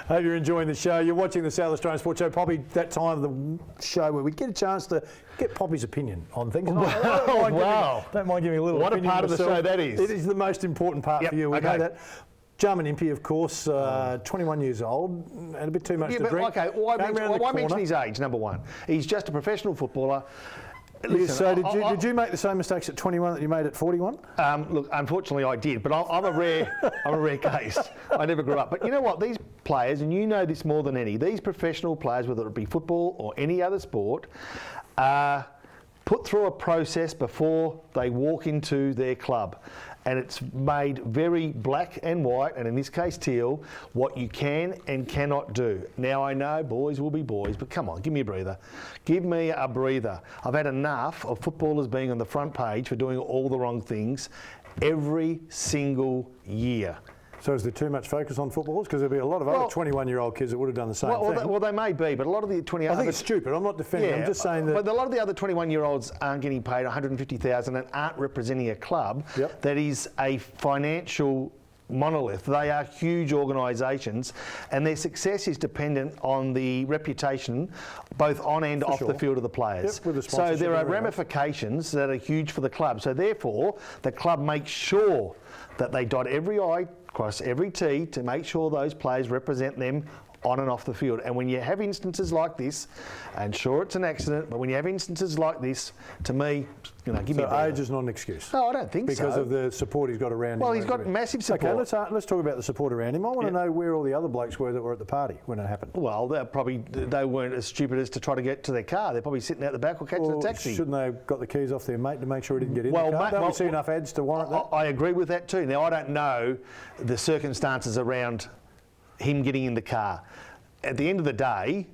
Hope you're enjoying the show. You're watching the South Australian Sports Show. Poppy, that time of the show where we get a chance to get Poppy's opinion on things. Don't mind giving a little What opinion a part of the show that is. It is the most important part for you. We know that. Jarman Impey, of course, 21 years old, and a bit too much to drink. Okay, why mention his age, number one? He's just a professional footballer. Listen, so did you make the same mistakes at 21 that you made at 41? Look, unfortunately I did, but I'm a rare case. I never grew up. But you know what? These players, and you know this more than any, these professional players, whether it be football or any other sport, are put through a process before they walk into their club. And it's made very black and white, and in this case teal, what you can and cannot do. Now I know boys will be boys, but come on, give me a breather. Give me a breather. I've had enough of footballers being on the front page for doing all the wrong things every single year. So is there too much focus on footballers? Because there'll be a lot of other 21-year-old kids that would have done the same thing. Well, they may be, but a lot of the 20... I think it's stupid. I'm not defending. I'm just saying that... But a lot of the other 21-year-olds aren't getting paid $150,000 and aren't representing a club that is a financial monolith. They are huge organisations, and their success is dependent on the reputation, both on and off the field of the players. So there are ramifications that are huge for the club. So therefore, the club makes sure that they dot every I, cross every T to make sure those players represent them on and off the field. And when you have instances like this, and sure it's an accident, but when you have instances like this, to me, give me a breather. Age is not an excuse. No, I don't think so. Because of the support he's got around him. Well, he's got massive support. Okay, let's talk about the support around him. I want to know where all the other blokes were that were at the party when it happened. Well, they weren't as stupid as to try to get to their car. They're probably sitting out the back or catching a taxi. Shouldn't they have got the keys off their mate to make sure he didn't get in the car? Don't we see enough ads to warrant that? I agree with that too. Now, I don't know the circumstances around him getting in the car. At the end of the day,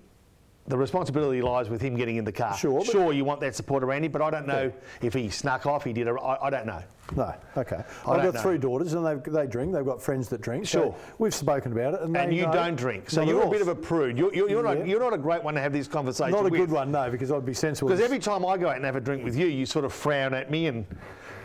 the responsibility lies with him getting in the car. Sure, you want that support around him, but I don't know if he snuck off, I don't know. No, okay. I've got 3 daughters and they drink. They've got friends that drink. Sure. So we've spoken about it. And you don't drink. So you're a bit of a prude. You're not a great one to have this conversation with. Not a good one, no, because I'd be sensible. Because every time I go out and have a drink with you, you sort of frown at me and...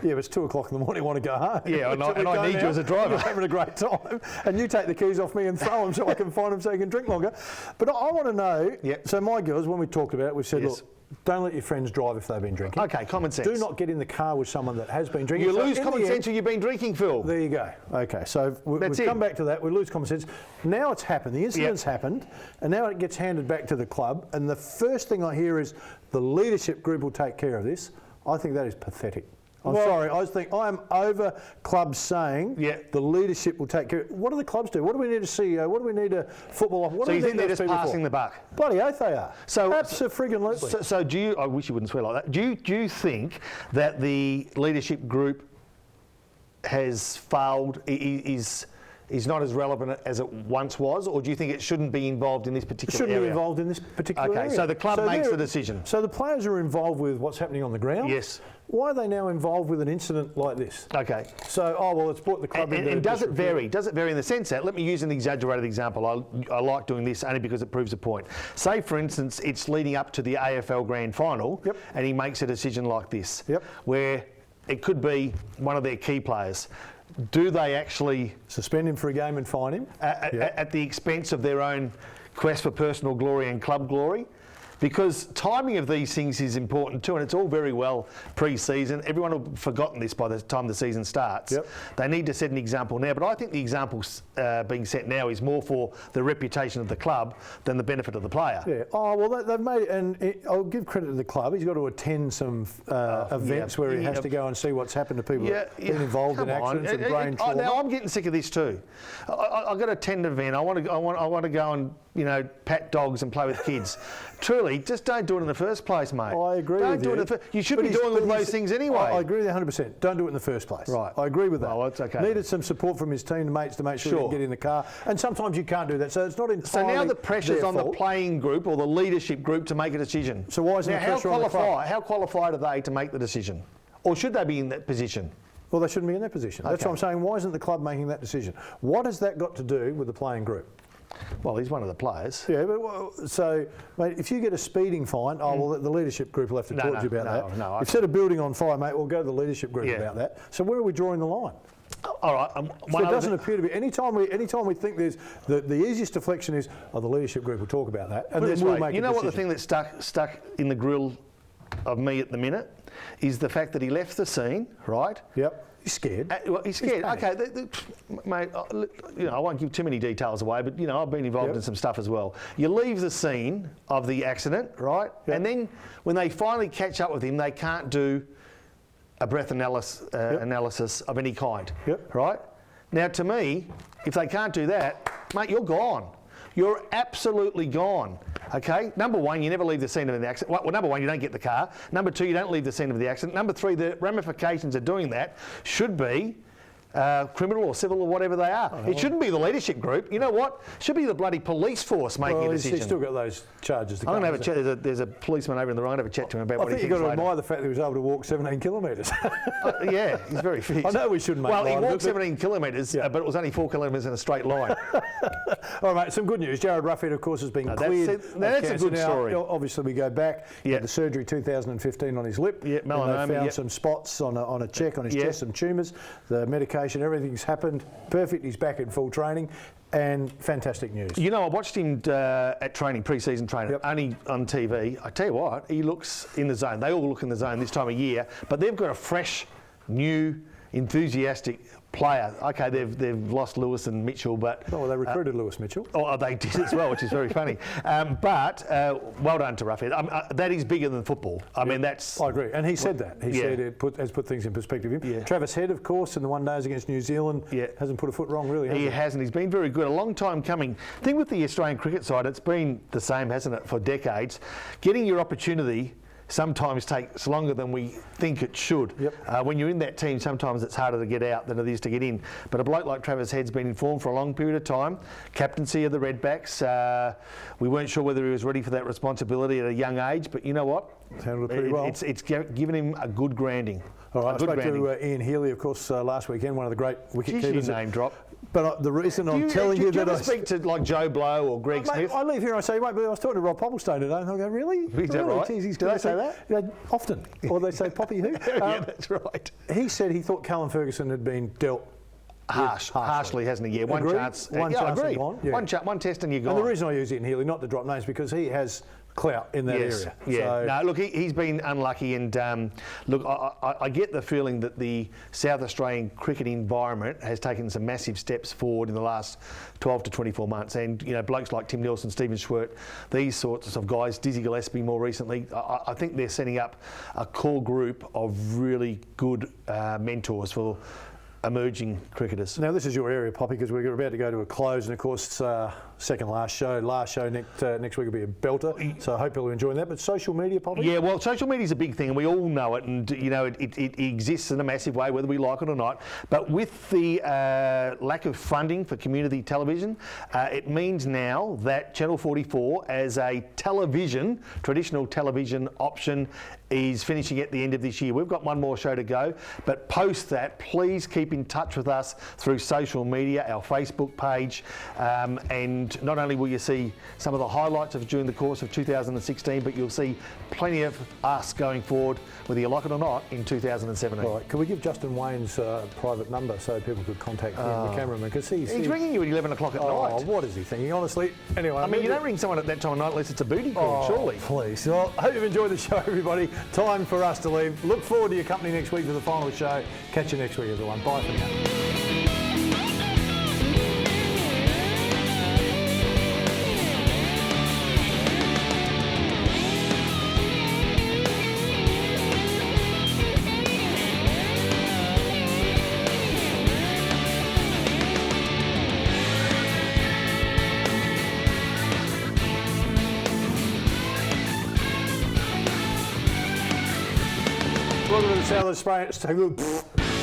Yeah, but it's 2 o'clock in the morning, I want to go home. Yeah, and I need you as a driver. You're having a great time. And you take the keys off me and throw them so I can find them so you can drink longer. But I want to know, so my girls, when we talked about it, we said, look, don't let your friends drive if they've been drinking. Okay, common sense. Do not get in the car with someone that has been drinking. You lose common sense when you've been drinking, Phil. There you go. Okay, so we've come back to that. We lose common sense. Now it's happened. The incident's happened, and now it gets handed back to the club. And the first thing I hear is the leadership group will take care of this. I think that is pathetic. I'm sorry, I am over clubs saying the leadership will take care of it. What do the clubs do? What do we need a CEO? What do we need a football officer? So you think they're just passing the buck? Bloody oath they are. So abso-friggin-lutely. So do you, I wish you wouldn't swear like that, do you think that the leadership group has failed, is not as relevant as it once was, or do you think it shouldn't be involved in this particular area? It shouldn't be involved in this particular area. Okay, so the club makes the decision. So the players are involved with what's happening on the ground? Yes. Why are they now involved with an incident like this? Okay. So, it's brought the club into... And does it vary? Does it vary in the sense that, let me use an exaggerated example. I like doing this only because it proves a point. Say, for instance, it's leading up to the AFL Grand Final, and he makes a decision like this, where it could be one of their key players. Do they actually suspend him for a game and fine him at the expense of their own quest for personal glory and club glory? Because timing of these things is important too, and it's all very well pre-season. Everyone will have forgotten this by the time the season starts. They need to set an example now, but I think the example being set now is more for the reputation of the club than the benefit of the player. Yeah. Oh, well, they've made it, and I'll give credit to the club. He's got to attend some events where he has to go and see what's happened to people that have been involved in accidents and brain trauma. Now, I'm getting sick of this too. I've got to attend an event. I want to go and pat dogs and play with kids. Truly, just don't do it in the first place, mate. I agree with you. Don't do it you should be doing all those things anyway. I agree with you 100%. Don't do it in the first place. Right. I agree with that. Oh, that's okay. Needed some support from his teammates to make sure he can get in the car. And sometimes you can't do that, so it's not entirely So now the pressure's on the playing group or the leadership group to make a decision. So why isn't the pressure on the club? How qualified are they to make the decision? Or should they be in that position? Well, they shouldn't be in that position. That's what I'm saying. Why isn't the club making that decision? What has that got to do with the playing group? Well, he's one of the players. Yeah, but so, mate, if you get a speeding fine, well, the leadership group will have to talk to you about that. No, if you set a building on fire, mate, we'll go to the leadership group about that. So where are we drawing the line? All right. So it doesn't appear to be. Anytime we think there's the easiest deflection is, the leadership group will talk about that, and then we'll make. You know a what the decision. thing that stuck in the grill of me at the minute is the fact that he left the scene, right? Yep. He's scared. Well, he's scared. Okay, mate. I won't give too many details away, but I've been involved in some stuff as well. You leave the scene of the accident, right? Yep. And then when they finally catch up with him, they can't do a breath analysis of any kind, right? Now, to me, if they can't do that, mate, you're gone. You're absolutely gone. Okay? Number one, you never leave the scene of the accident. Well, number one, you don't get the car. Number two, you don't leave the scene of the accident. Number three, the ramifications of doing that should be criminal or civil or whatever they are. It shouldn't be the leadership group. You know what? It should be the bloody police force making a decision. He's still got those charges to come. I'm going to have a chat. There's a policeman over in the room. I'm going to have a chat to him about what he thinks. I think you've got to later. admire the fact that he was able to walk 17 kilometres. Yeah, he's very fit. I know we shouldn't make Well, he light of walked it, 17 kilometres, but it was only 4 kilometres in a straight line. All right, mate, some good news. Jared Ruffhead, of course, has been cleared. That's a good now, story. Obviously, we go back. He had the surgery 2015 on his lip. Yeah, melanoma. And they found some spots on a check on his chest, some tumours. The medication, everything's happened. Perfect. He's back in full training. And fantastic news. I watched him at training, pre-season training, only on TV. I tell you what, he looks in the zone. They all look in the zone this time of year, but they've got a fresh, new, enthusiastic player. Okay, they've lost Lewis and Mitchell, but... Oh, well, they recruited Lewis Mitchell. Oh, they did as well, which is very funny. But well done to Ruffhead. That is bigger than football. I mean, that's... I agree. And he said that. He said it has put things in perspective. Travis Head, of course, in the one days against New Zealand, hasn't put a foot wrong, really, has he? He hasn't. He's been very good. A long time coming. The thing with the Australian cricket side, it's been the same, hasn't it, for decades. Getting your opportunity sometimes takes longer than we think it should. When you're in that team, sometimes it's harder to get out than it is to get in. But a bloke like Travis Head's been informed for a long period of time. Captaincy of the Redbacks. We weren't sure whether he was ready for that responsibility at a young age, but you know what? Handled it pretty well. It's given him a good grounding. All right, I spoke to Ian Healy, of course, last weekend, one of the great wicket keepers. Name drop. But the reason I'm telling you that I speak to like Joe Blow or Greg Smith. I leave here and I say, mate, but I was talking to Rob Popplestone today, and I go, really? Is that right? Jeez, Do they say that? Often. Or they say, Poppy who? Yeah, that's right. He said he thought Callum Ferguson had been dealt harshly, hasn't he? Yeah, one chance. One chance and gone. Yeah. One test and you're gone. And the reason I use Ian Healy, not to drop names, because he has clout in that area. Yeah. So, no, look, he's been unlucky, and look, I get the feeling that the South Australian cricket environment has taken some massive steps forward in the last 12 to 24 months, and blokes like Tim Nelson, Stephen Schwert, these sorts of guys, Dizzy Gillespie more recently, I think they're setting up a core group of really good mentors for emerging cricketers. Now, this is your area, Poppy, because we're about to go to a close, and of course, second last show next week will be a belter, so I hope you'll enjoy that. But social media, Poppy? Yeah, well, social media is a big thing, and we all know it, and it exists in a massive way, whether we like it or not. But with the lack of funding for community television, it means now that Channel 44, as a traditional television option, is finishing at the end of this year. We've got one more show to go, but post that, please keep in touch with us through social media, our Facebook page, and not only will you see some of the highlights of during the course of 2016, but you'll see plenty of us going forward, whether you like it or not, in 2017. All right, can we give Justin Wayne's private number so people could contact him, the cameraman? Because he's ringing you at 11 o'clock at night. Oh, what is he thinking? Honestly, anyway. I mean, you don't ring someone at that time of night unless it's a booty call, surely. Please. Well, I hope you've enjoyed the show, everybody. Time for us to leave. Look forward to your company next week for the final show. Catch you next week, everyone. Bye for now. Welcome to the South Australian.